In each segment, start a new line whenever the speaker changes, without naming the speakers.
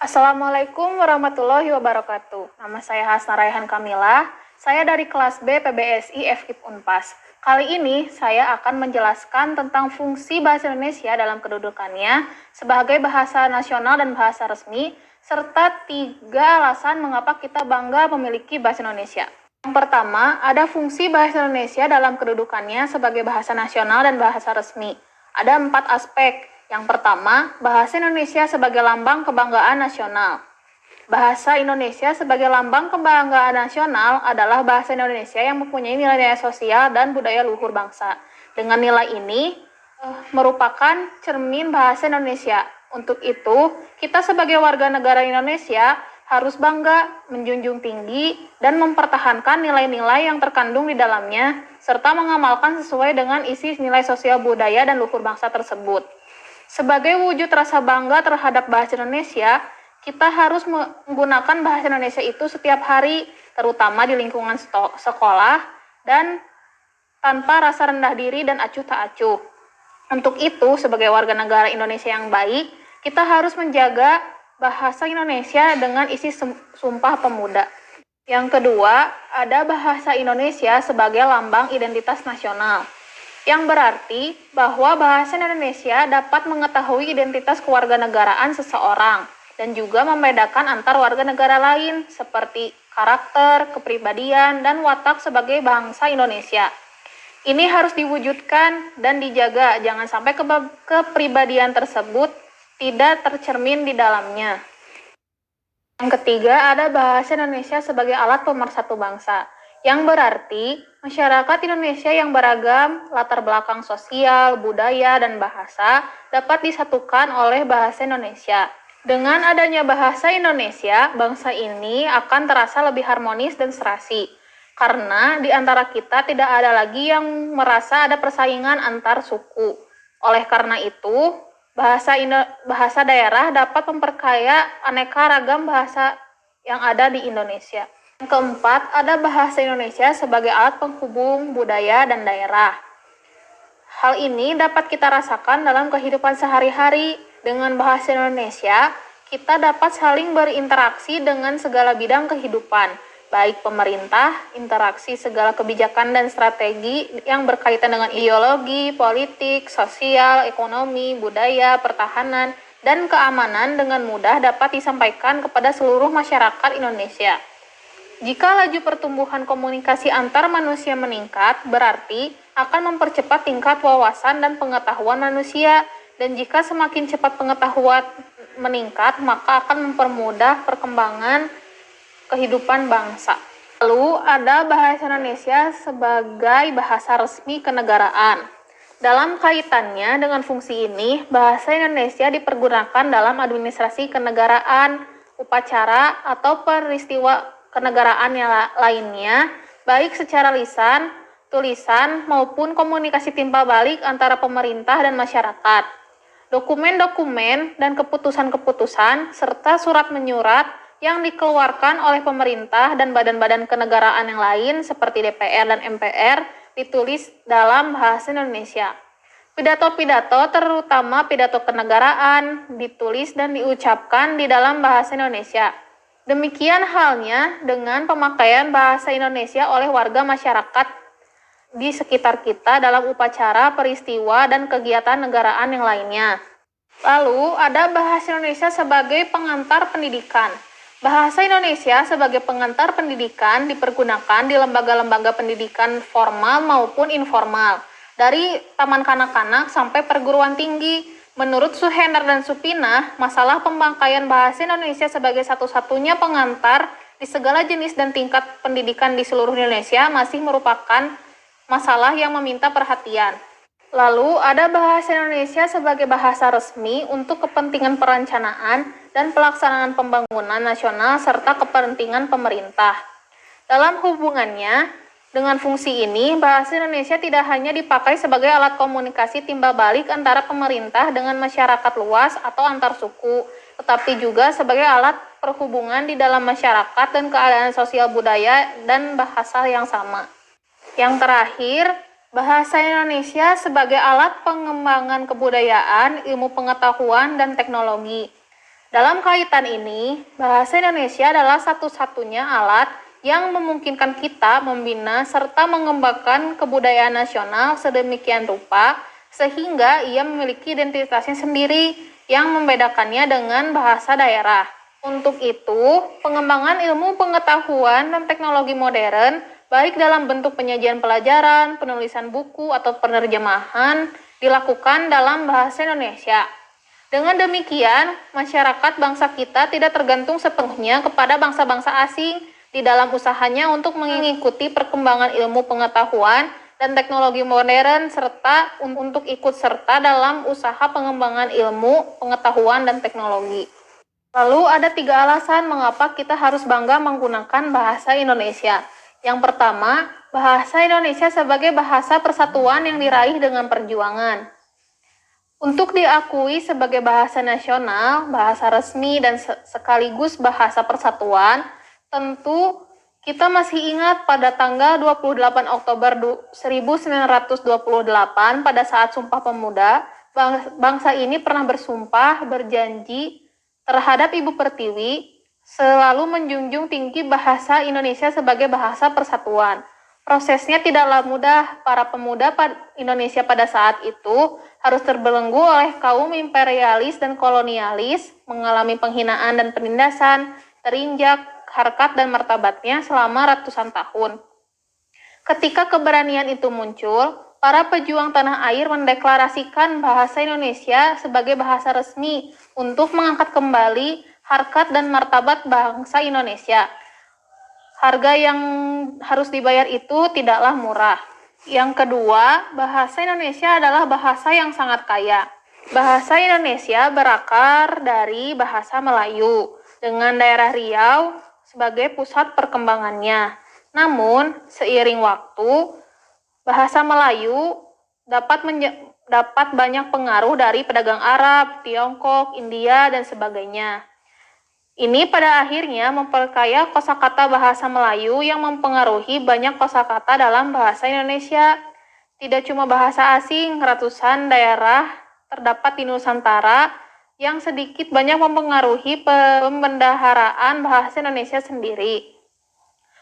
Assalamualaikum warahmatullahi wabarakatuh. Nama saya Hasna Raihan Kamila. Saya dari kelas B PBSI FKIP Unpas. Kali ini saya akan menjelaskan tentang fungsi bahasa Indonesia dalam kedudukannya sebagai bahasa nasional dan bahasa resmi, serta 3 alasan mengapa kita bangga memiliki bahasa Indonesia. Yang pertama, ada fungsi bahasa Indonesia dalam kedudukannya sebagai bahasa nasional dan bahasa resmi. Ada 4 aspek. Yang pertama, bahasa Indonesia sebagai lambang kebanggaan nasional. Bahasa Indonesia sebagai lambang kebanggaan nasional adalah bahasa Indonesia yang mempunyai nilai-nilai sosial dan budaya luhur bangsa. Dengan nilai ini merupakan cermin bahasa Indonesia. Untuk itu, kita sebagai warga negara Indonesia harus bangga, menjunjung tinggi, dan mempertahankan nilai-nilai yang terkandung di dalamnya, serta mengamalkan sesuai dengan isi nilai sosial budaya dan luhur bangsa tersebut. Sebagai wujud rasa bangga terhadap bahasa Indonesia, kita harus menggunakan bahasa Indonesia itu setiap hari, terutama di lingkungan sekolah, dan tanpa rasa rendah diri dan acuh tak acuh. Untuk itu, sebagai warga negara Indonesia yang baik, kita harus menjaga bahasa Indonesia dengan isi Sumpah Pemuda. Yang kedua, ada bahasa Indonesia sebagai lambang identitas nasional, yang berarti bahwa bahasa Indonesia dapat mengetahui identitas kewarganegaraan seseorang dan juga membedakan antar warga negara lain seperti karakter, kepribadian, dan watak sebagai bangsa Indonesia. Ini harus diwujudkan dan dijaga, jangan sampai kepribadian tersebut tidak tercermin di dalamnya. Yang ketiga, ada bahasa Indonesia sebagai alat pemersatu bangsa, yang berarti masyarakat Indonesia yang beragam, latar belakang sosial, budaya, dan bahasa dapat disatukan oleh bahasa Indonesia. Dengan adanya bahasa Indonesia, bangsa ini akan terasa lebih harmonis dan serasi, karena di antara kita tidak ada lagi yang merasa ada persaingan antar suku. Oleh karena itu, bahasa daerah dapat memperkaya aneka ragam bahasa yang ada di Indonesia. Yang keempat, ada bahasa Indonesia sebagai alat penghubung budaya dan daerah. Hal ini dapat kita rasakan dalam kehidupan sehari-hari. Dengan bahasa Indonesia, kita dapat saling berinteraksi dengan segala bidang kehidupan, baik pemerintah, interaksi segala kebijakan dan strategi yang berkaitan dengan ideologi, politik, sosial, ekonomi, budaya, pertahanan, dan keamanan dengan mudah dapat disampaikan kepada seluruh masyarakat Indonesia. Jika laju pertumbuhan komunikasi antar manusia meningkat, berarti akan mempercepat tingkat wawasan dan pengetahuan manusia, dan jika semakin cepat pengetahuan meningkat, maka akan mempermudah perkembangan kehidupan bangsa. Lalu ada bahasa Indonesia sebagai bahasa resmi kenegaraan. Dalam kaitannya dengan fungsi ini, bahasa Indonesia dipergunakan dalam administrasi kenegaraan, upacara, atau peristiwa kenegaraan yang lainnya, baik secara lisan, tulisan, maupun komunikasi timbal balik antara pemerintah dan masyarakat. Dokumen-dokumen dan keputusan-keputusan, serta surat menyurat yang dikeluarkan oleh pemerintah dan badan-badan kenegaraan yang lain seperti DPR dan MPR ditulis dalam bahasa Indonesia. Pidato-pidato, terutama pidato kenegaraan, ditulis dan diucapkan di dalam bahasa Indonesia. Demikian halnya dengan pemakaian bahasa Indonesia oleh warga masyarakat di sekitar kita dalam upacara, peristiwa, dan kegiatan negaraan yang lainnya. Lalu, ada bahasa Indonesia sebagai pengantar pendidikan. Bahasa Indonesia sebagai pengantar pendidikan dipergunakan di lembaga-lembaga pendidikan formal maupun informal, dari taman kanak-kanak sampai perguruan tinggi. Menurut Suhendar dan Supinah, masalah pembangkaian bahasa Indonesia sebagai satu-satunya pengantar di segala jenis dan tingkat pendidikan di seluruh Indonesia masih merupakan masalah yang meminta perhatian. Lalu, ada bahasa Indonesia sebagai bahasa resmi untuk kepentingan perencanaan dan pelaksanaan pembangunan nasional serta kepentingan pemerintah. Dalam hubungannya dengan fungsi ini, bahasa Indonesia tidak hanya dipakai sebagai alat komunikasi timbal balik antara pemerintah dengan masyarakat luas atau antar suku, tetapi juga sebagai alat perhubungan di dalam masyarakat dan keadaan sosial budaya dan bahasa yang sama. Yang terakhir, bahasa Indonesia sebagai alat pengembangan kebudayaan, ilmu pengetahuan, dan teknologi. Dalam kaitan ini, bahasa Indonesia adalah satu-satunya alat yang memungkinkan kita membina serta mengembangkan kebudayaan nasional sedemikian rupa sehingga ia memiliki identitasnya sendiri yang membedakannya dengan bahasa daerah. Untuk itu, pengembangan ilmu pengetahuan dan teknologi modern, baik dalam bentuk penyajian pelajaran, penulisan buku, atau penerjemahan, dilakukan dalam bahasa Indonesia. Dengan demikian, masyarakat bangsa kita tidak tergantung sepenuhnya kepada bangsa-bangsa asing di dalam usahanya untuk mengikuti perkembangan ilmu pengetahuan dan teknologi modern serta untuk ikut serta dalam usaha pengembangan ilmu pengetahuan dan teknologi. Lalu ada 3 alasan mengapa kita harus bangga menggunakan bahasa Indonesia. Yang pertama, bahasa Indonesia sebagai bahasa persatuan yang diraih dengan perjuangan. Untuk diakui sebagai bahasa nasional, bahasa resmi, dan sekaligus bahasa persatuan, tentu kita masih ingat pada tanggal 28 Oktober 1928 pada saat Sumpah Pemuda, bangsa ini pernah bersumpah berjanji terhadap Ibu Pertiwi selalu menjunjung tinggi bahasa Indonesia sebagai bahasa persatuan. Prosesnya tidaklah mudah. Para pemuda Indonesia pada saat itu harus terbelenggu oleh kaum imperialis dan kolonialis, mengalami penghinaan dan penindasan, terinjak harkat dan martabatnya selama ratusan tahun. Ketika keberanian itu muncul, para pejuang tanah air mendeklarasikan bahasa Indonesia sebagai bahasa resmi untuk mengangkat kembali harkat dan martabat bangsa Indonesia. Harga yang harus dibayar itu tidaklah murah. Yang kedua, bahasa Indonesia adalah bahasa yang sangat kaya. Bahasa Indonesia berakar dari bahasa Melayu, dengan daerah Riau sebagai pusat perkembangannya. Namun, seiring waktu, bahasa Melayu dapat banyak pengaruh dari pedagang Arab, Tiongkok, India, dan sebagainya. Ini pada akhirnya memperkaya kosakata bahasa Melayu yang mempengaruhi banyak kosakata dalam bahasa Indonesia. Tidak cuma bahasa asing, ratusan daerah terdapat di Nusantara yang sedikit banyak mempengaruhi pembendaharaan bahasa Indonesia sendiri.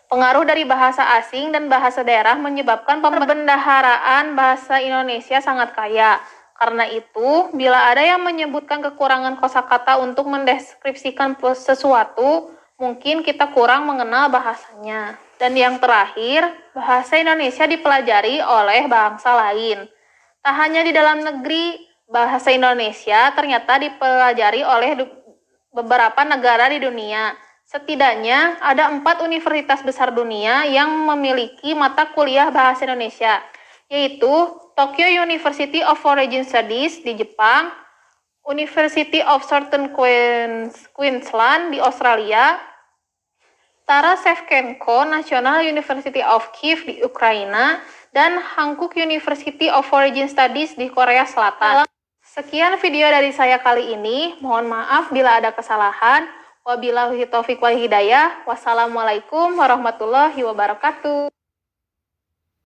Pengaruh dari bahasa asing dan bahasa daerah menyebabkan pembendaharaan bahasa Indonesia sangat kaya. Karena itu, bila ada yang menyebutkan kekurangan kosakata untuk mendeskripsikan sesuatu, mungkin kita kurang mengenal bahasanya. Dan yang terakhir, bahasa Indonesia dipelajari oleh bangsa lain. Tak hanya di dalam negeri, bahasa Indonesia ternyata dipelajari oleh beberapa negara di dunia. Setidaknya ada 4 universitas besar dunia yang memiliki mata kuliah bahasa Indonesia, yaitu Tokyo University of Foreign Studies di Jepang, University of Southern Queensland di Australia, Taras Shevchenko National University of Kiev di Ukraina, dan Hankook University of Foreign Studies di Korea Selatan. Sekian video dari saya kali ini. Mohon maaf bila ada kesalahan. Wabillahi taufiq wal hidayah. Wassalamualaikum warahmatullahi wabarakatuh.